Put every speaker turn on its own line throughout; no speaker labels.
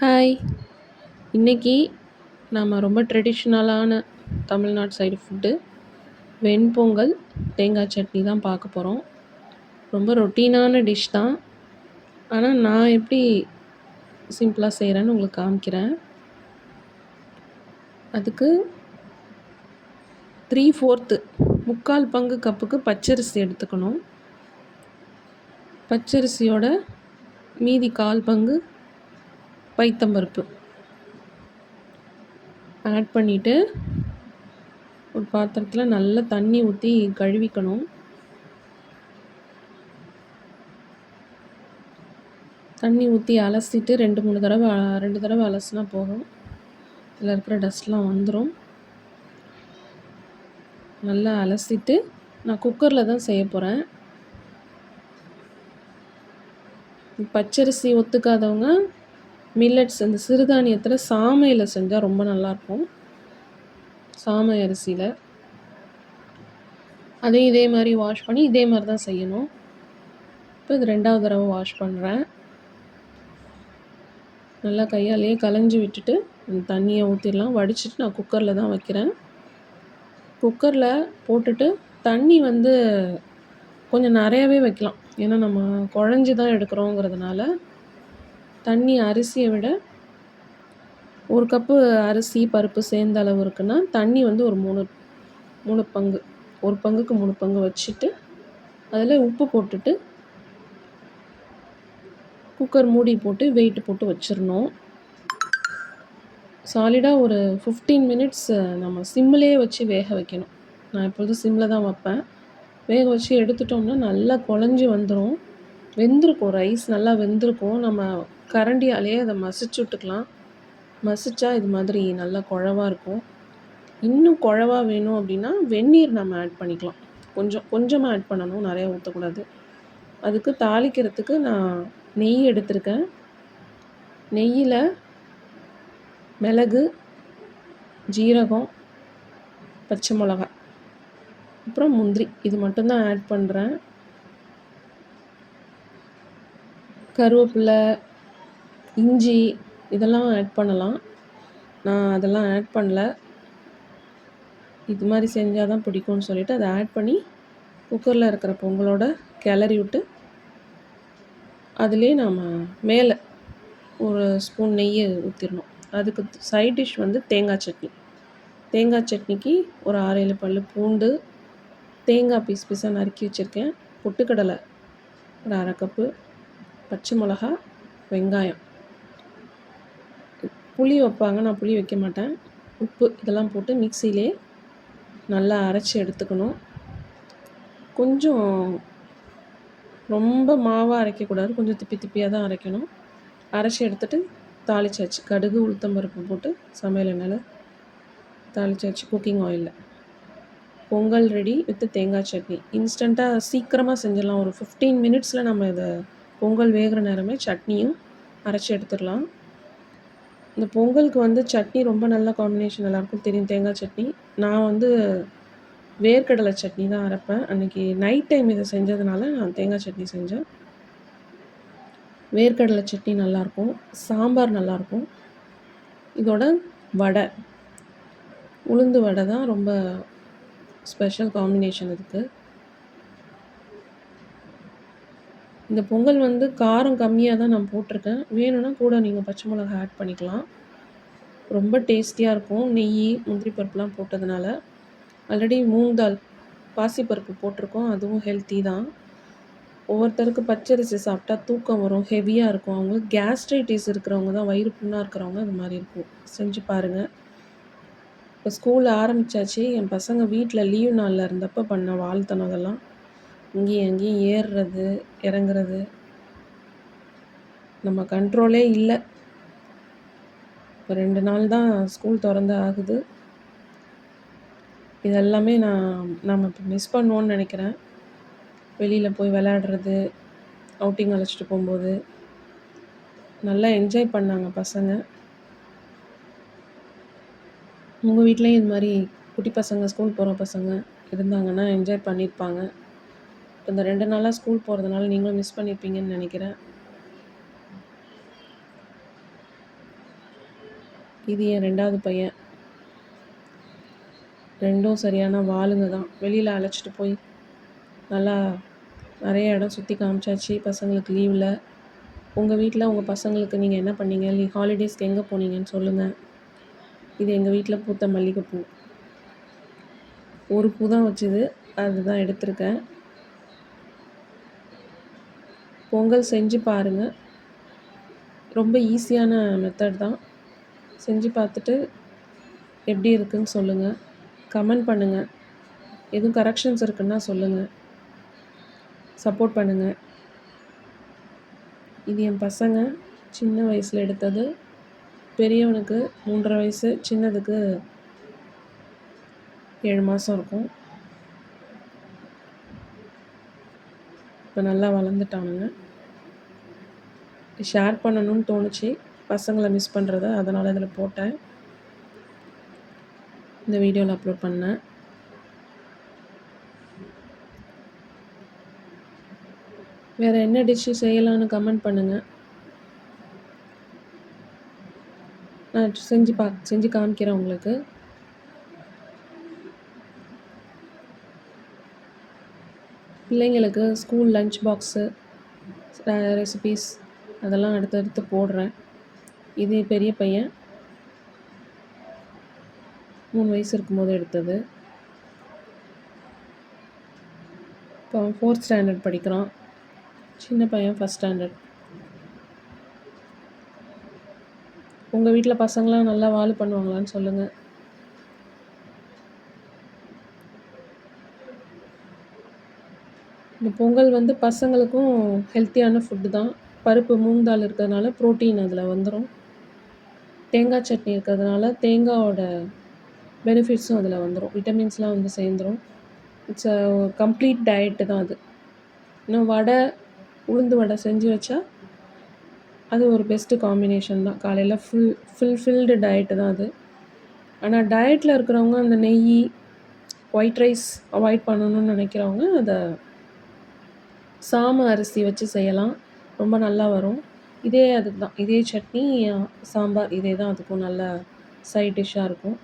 Hi! இன்னைக்கு நாம ரொம்ப ட்ரெடிஷ்னலான தமிழ்நாடு சைடு ஃபுட்டு வெண்பொங்கல், தேங்காய் சட்னி தான் பார்க்க போறோம். ரொம்ப ரொட்டீனான டிஷ் தான். ஆனா, நான் எப்படி சிம்பிளா செய்றேன்னு உங்களுக்கு காமிக்கிறேன். அதுக்கு 3/4 முக்கால் பங்கு கப்புக்கு பச்சரிசி எடுத்துக்கணும். பச்சரிசியோட மீதி 1/4 பங்கு பைத்தம்பருப்பு ஆட் பண்ணிட்டு, ஒரு பாத்திரத்தில் நல்லா தண்ணி ஊற்றி கழுவிக்கணும். தண்ணி ஊற்றி அலசிட்டு 2 தடவை அலசினா போதும். இதில் இருக்கிற டஸ்ட்லாம் வந்துடும். நல்லா அலசிட்டு நான் குக்கரில் தான் செய்ய போகிறேன். பச்சரிசி ஒத்துக்காதவங்க மில்லட்ஸ் அந்த சிறுதானியத்தில் சாமையில் செஞ்சால் ரொம்ப நல்லாயிருக்கும். சாமை அரிசியில் அதையும் இதே மாதிரி வாஷ் பண்ணி இதே மாதிரி தான் செய்யணும். இப்போ இது 2வது தடவை வாஷ் பண்ணுறேன். நல்லா கையாலேயே களைஞ்சி விட்டுட்டு அந்த தண்ணியை ஊற்றிடலாம். வடிச்சிட்டு நான் குக்கரில் தான் வைக்கிறேன். குக்கரில் போட்டுட்டு தண்ணி வந்து கொஞ்சம் நிறையாவே வைக்கலாம். ஏன்னா நம்ம குழஞ்சி தான் எடுக்கிறோங்கிறதுனால தண்ணி அரிசியை விட 1 கப்பு அரிசி பருப்பு சேர்ந்த அளவு இருக்குன்னா தண்ணி வந்து ஒரு 3 பங்கு, 1 பங்குக்கு 3 பங்கு வச்சுட்டு அதில் உப்பு போட்டுட்டு குக்கர் மூடி போட்டு வெயிட் போட்டு வச்சிடணும். சாலிடாக ஒரு 15 மினிட்ஸ் நம்ம சிம்மிலே வச்சு வேக வைக்கணும். நான் எப்பொழுதும் சிம்மில் தான் வைப்பேன். வேக வச்சு எடுத்துட்டோம்னா நல்லா குழஞ்சி வந்துடும். வெந்திருக்கும், ரைஸ் நல்லா வெந்திருக்கும். நம்ம கரண்டியாலேயே அதை மசிச்சு விட்டுக்கலாம். மசிச்சா இது மாதிரி நல்லா குழவா இருக்கும். இன்னும் குழவா வேணும் அப்படின்னா வெந்நீர் நம்ம ஆட் பண்ணிக்கலாம். கொஞ்சமாக ஆட் பண்ணணும், நிறையா ஊற்றக்கூடாது. அதுக்கு தாளிக்கிறதுக்கு நான் நெய் எடுத்திருக்கேன். நெய்யில் மிளகு, ஜீரகம், பச்சை மிளகாய், அப்புறம் முந்திரி இது மட்டும்தான் ஆட் பண்ணுறேன். கருவேப்பிலை, இஞ்சி இதெல்லாம் ஆட் பண்ணலாம். நான் அதெல்லாம் ஆட் பண்ணல. இது மாதிரி செஞ்சால் தான் பிடிக்கும்னு சொல்லிவிட்டு அதை ஆட் பண்ணி குக்கரில் இருக்கிற பொங்கலோட கிளறி விட்டு அதிலே நாம் மேலே ஒரு ஸ்பூன் நெய்யை ஊற்றிடணும். அதுக்கு சைட் டிஷ் வந்து தேங்காய் சட்னி. தேங்காய் சட்னிக்கு ஒரு 6-7 பல் பூண்டு, தேங்காய் பீஸாக நறுக்கி வச்சுருக்கேன், பொட்டுக்கடலை ஒரு 1/2 கப்பு, பச்சை மிளகா, வெங்காயம், புளி வைப்பாங்க, நான் புளி வைக்க மாட்டேன், உப்பு இதெல்லாம் போட்டு மிக்சியிலே நல்லா அரைச்சி எடுத்துக்கணும். கொஞ்சம் ரொம்ப மாவாக அரைக்கக்கூடாது, கொஞ்சம் திப்பியாக தான் அரைக்கணும். அரைச்சி எடுத்துகிட்டு தாளிச்சாச்சு. கடுகு, உளுத்தம்பருப்பு போட்டு சமையல் எண்ணெயில் தாளிச்சாச்சு குக்கிங் ஆயிலில். பொங்கல் ரெடி வித் தேங்காய் சட்னி. இன்ஸ்டண்ட்டாக சீக்கிரமாக செஞ்சிடலாம். ஒரு 15 மினிட்ஸில் நம்ம இதை பொங்கல் வேகிற நேரமே சட்னியும் அரைச்சி எடுத்துடலாம். இந்த பொங்கலுக்கு வந்து சட்னி ரொம்ப நல்ல காம்பினேஷன், எல்லாருக்கும் தெரியும் தேங்காய் சட்னி. நான் வந்து வேர்க்கடலை சட்னி தான் அரைப்பேன். அன்றைக்கி நைட் டைம் இதை செஞ்சதுனால நான் தேங்காய் சட்னி செஞ்சேன். வேர்க்கடலை சட்னி நல்லாயிருக்கும், சாம்பார் நல்லாயிருக்கும். இதோட வடை, உளுந்து வடை தான் ரொம்ப ஸ்பெஷல் காம்பினேஷன் இதுக்கு. இந்த பொங்கல் வந்து காரம் கம்மியாக தான் நான் போட்டிருக்கேன். வேணும்னா கூட நீங்கள் பச்சை மிளகாய் ஆட் பண்ணிக்கலாம். ரொம்ப டேஸ்டியாக இருக்கும், நெய், முந்திரி பருப்புலாம் போட்டதுனால. ஆல்ரெடி மூங் தால் பாசிப்பருப்பு போட்டிருக்கோம், அதுவும் ஹெல்த்தி தான். ஒவ்வொருத்தருக்கு பச்சரிசி சாப்பிட்டா தூக்கம் வரும், ஹெவியாக இருக்கும். அவங்களுக்கு கேஸ்ட்ரைட்டிஸ் இருக்கிறவங்க தான், வயிறு புண்ணாக இருக்கிறவங்க அது மாதிரி இருக்கும். செஞ்சு பாருங்கள். இப்போ ஸ்கூல் ஆரம்பித்தாச்சு. என் பசங்க வீட்டில் லீவ் நாளில் இருந்தப்போ பண்ண வாழ்த்தனம் அதெல்லாம். இங்கேயும் அங்கேயும் ஏறுறது இறங்குறது நம்ம கண்ட்ரோலே இல்லை. இப்போ 2 நாள் தான் ஸ்கூல் திறந்து ஆகுது. இதெல்லாமே நம்ம இப்போ மிஸ் பண்ணுவோன்னு நினைக்கிறேன். வெளியில் போய் விளையாடுறது, அவுட்டிங் அழைச்சிட்டு போகும்போது நல்லா என்ஜாய் பண்ணாங்க பசங்க. உங்கள் வீட்லேயும் இது மாதிரி குட்டி பசங்க, ஸ்கூல் போகிற பசங்க இருந்தாங்கன்னா என்ஜாய் பண்ணியிருப்பாங்க. இப்போ இந்த 2 நாளாக ஸ்கூல் போகிறதுனால நீங்களும் மிஸ் பண்ணியிருப்பீங்கன்னு நினைக்கிறேன். இது என் 2வது பையன். 2ம் சரியான வாலுங்க தான். வெளியில் அழைச்சிட்டு போய் நல்லா நிறைய இடம் சுற்றி காமிச்சாச்சு பசங்களுக்கு லீவில். உங்கள் வீட்டில் உங்கள் பசங்களுக்கு நீங்கள் என்ன பண்ணீங்க? ஹாலிடேஸ்க்கு எங்கே போனீங்கன்னு சொல்லுங்கள். இது எங்கள் வீட்டில் பூத்த மல்லிகைப்பூ. ஒரு பூ தான் வச்சுது, அதுதான் எடுத்திருக்கேன். பொங்கல் செஞ்சு பாருங்கள். ரொம்ப ஈஸியான மெத்தட் தான். செஞ்சு பார்த்துட்டு எப்படி இருக்குன்னு சொல்லுங்கள். கமெண்ட் பண்ணுங்கள். எதுவும் கரெக்ஷன்ஸ் இருக்குன்னா சொல்லுங்கள். சப்போர்ட் பண்ணுங்கள். இது என் பசங்க சின்ன வயசில் எடுத்தது. பெரியவனுக்கு 3.5 வயசு, சின்னதுக்கு 7 மாதம் இருக்கும். இப்போ நல்லா வளர்ந்துட்டானுங்க. ஷேர் பண்ணணும்னு தோணுச்சு, பசங்களை மிஸ் பண்ணுறத, அதனால் இதில் போட்டேன். இந்த வீடியோவில் அப்லோட் பண்ணேன். வேறு என்ன டிஷ்ஷு செய்யலான்னு கமெண்ட் பண்ணுங்கள். நான் செஞ்சு காமிக்கிறேன் உங்களுக்கு. பிள்ளைங்களுக்கு ஸ்கூல் லஞ்ச் பாக்ஸு ரெசிபீஸ் அதெல்லாம் அடுத்தடுத்து போடுறேன். இது பெரிய பையன் 3 வயசு இருக்கும்போது எடுத்தது. இப்போ 4th ஸ்டாண்டர்ட் படிக்கிறான். சின்ன பையன் 1st ஸ்டாண்டர்ட். உங்கள் வீட்டில் பசங்களாம் நல்லா வாலு பண்ணுவாங்களான்னு சொல்லுங்கள். இந்த பொங்கல் வந்து பசங்களுக்கும் ஹெல்த்தியான ஃபுட்டு தான். பருப்பு மூங் தால் இருக்கிறதுனால ப்ரோட்டீன் அதில் வந்துடும். தேங்காய் சட்னி இருக்கிறதுனால தேங்காயோட பெனிஃபிட்ஸும் அதில் வந்துடும். விட்டமின்ஸ்லாம் வந்து சேர்ந்துடும். இட்ஸ் அ கம்ப்ளீட் டயட்டு தான் அது. இன்னும் உளுந்து வடை செஞ்சு வச்சா அது ஒரு பெஸ்ட்டு காம்பினேஷன் தான். காலையில் ஃபில்டு டயட்டு தான் அது. ஆனால் டயட்டில் இருக்கிறவங்க அந்த நெய், ஒயிட் ரைஸ் அவாய்ட் பண்ணணும்னு நினைக்கிறவங்க அதை சாம அரிசி வச்சு செய்யலாம். ரொம்ப நல்லா வரும். அதுக்கு தான் இதே சட்னி, சாம்பார் இதே தான் அதுக்கும் நல்ல சைட் டிஷ்ஷாக இருக்கும்.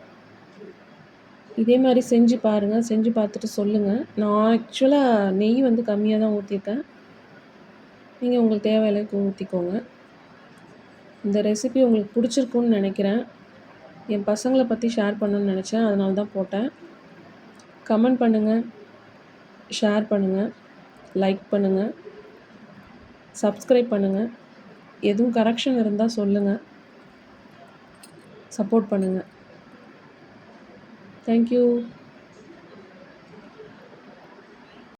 இதே மாதிரி செஞ்சு பாருங்கள். செஞ்சு பார்த்துட்டு சொல்லுங்கள். நான் ஆக்சுவலாக நெய் வந்து கம்மியாக தான் ஊற்றிருக்கேன். நீங்கள் உங்களுக்கு தேவை அளவுக்கு ஊற்றிக்கோங்க. இந்த ரெசிபி உங்களுக்கு பிடிச்சிருக்குன்னு நினைக்கிறேன். என் பசங்களை பற்றி ஷேர் பண்ணணுன்னு நினச்சேன், அதனால தான் போட்டேன். கமெண்ட் பண்ணுங்கள், ஷேர் பண்ணுங்கள், லைக் பண்ணுங்கள், சப்ஸ்கிரைப் பண்ணுங்கள். எதுவும் கரெக்ஷன் இருந்தால் சொல்லுங்கள். சப்போர்ட் பண்ணுங்கள். தேங்க்யூ.